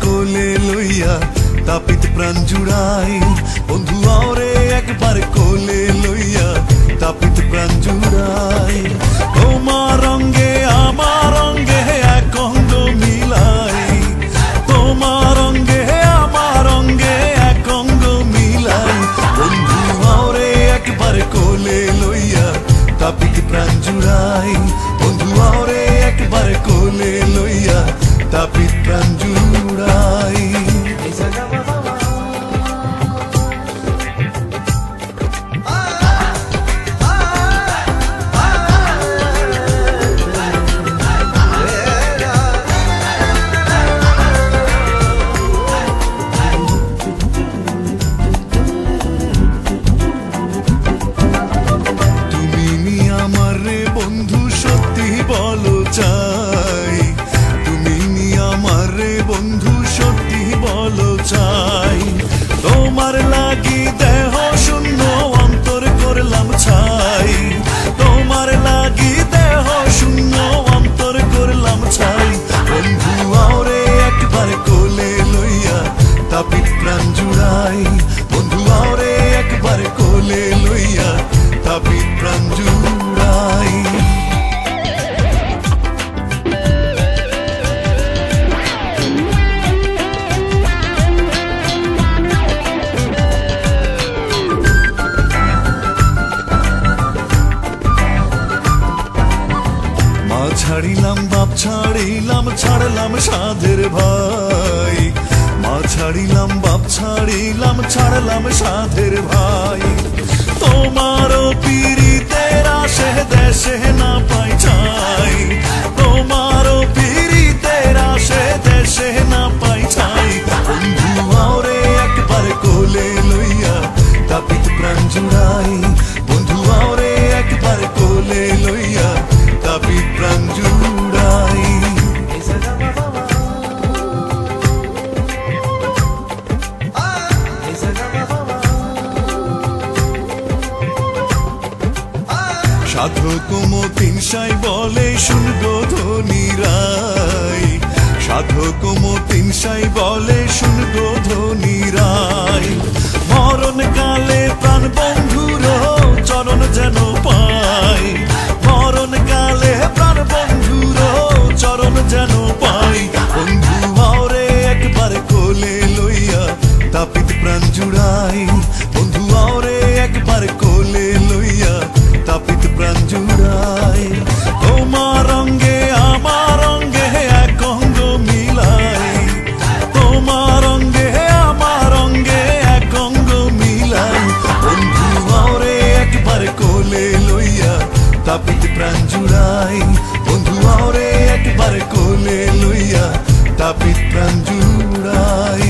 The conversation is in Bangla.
কোলে লইয়া তাপিত প্রাণ জুড়াই, বন্ধু আওরে একবার কোলে লইয়া তাপিত প্রাণ জুড়াই। তোমার রঙে আমার রঙে এক অঙ্গ মিলাই, তোমার রঙে আমার রঙে এক অঙ্গ মিলাই। বন্ধু আওরে একবার কোলে লইয়া তাপিত প্রাণ জুড়াই, বন্ধু আওরে একবার কোলে লইয়া তাপিত প্রাণ জুড়াই। তুমি নি আমার রে বন্ধু সত্যি বলো চাই, তুমি নি আমার রে বন্ধু সত্যি বলো চাই। তোমার লাগি দেহ শূন্য অন্তর করলাম ছাই, তোমার লাগি দেহ শূন্য অন্তর করলাম ছাই। বন্ধু আওরে একবার কোলে লইয়া তাপিত প্রাণ জুড়াই, বন্ধু আওরে একবার কোলে লইয়া তাপিত প্রাণ জুড়াই। মা ছাড়িলাম বাপ ছাড়িলাম ছাড়লাম সাধের ভাই, মা ছাড়িলাম বাপ ছাড়িলাম ছাড়লাম সাধের ভাই। তোমারও পীড়িতের আসে দেশে না পাই ছাই, তোমারও পীড়িতের আসে দেশে না পাই ছাই। বন্ধু আওরে একবার কোলে লইয়া তাপিত প্রাণ জুড়াই, বন্ধু আওরে একবার কোলে লইয়া তাপিত প্রাণ জুড়াই। সাধক মতিন সাই বলে শুনগো ধনী রাই, সাধক মতিন সাই বলে শুনগো ধনী রাই। মরণ কালে প্রাণ বন্ধুর চরণ যেন পাই, মরণ কালে প্রাণ বন্ধুর চরণ যেন পাই। বন্ধু আওরে একবার কোলে লইয়া তাপিত প্রাণ জুড়াই, বন্ধু আওরে একবার কোলে লইয়া তাপিত প্রাণ জুড়াই। তোমার রঙে আমার রঙে এক অঙ্গ মিলাই, তোমার রঙে আমার রঙে এক অঙ্গ মিলাই। বন্ধু আওরে একবার কোলে লইয়া তাপিত প্রাণ জুড়াই, বন্ধু আওরে একবার কোলে লইয়া তাপিত প্রাণ জুড়াই।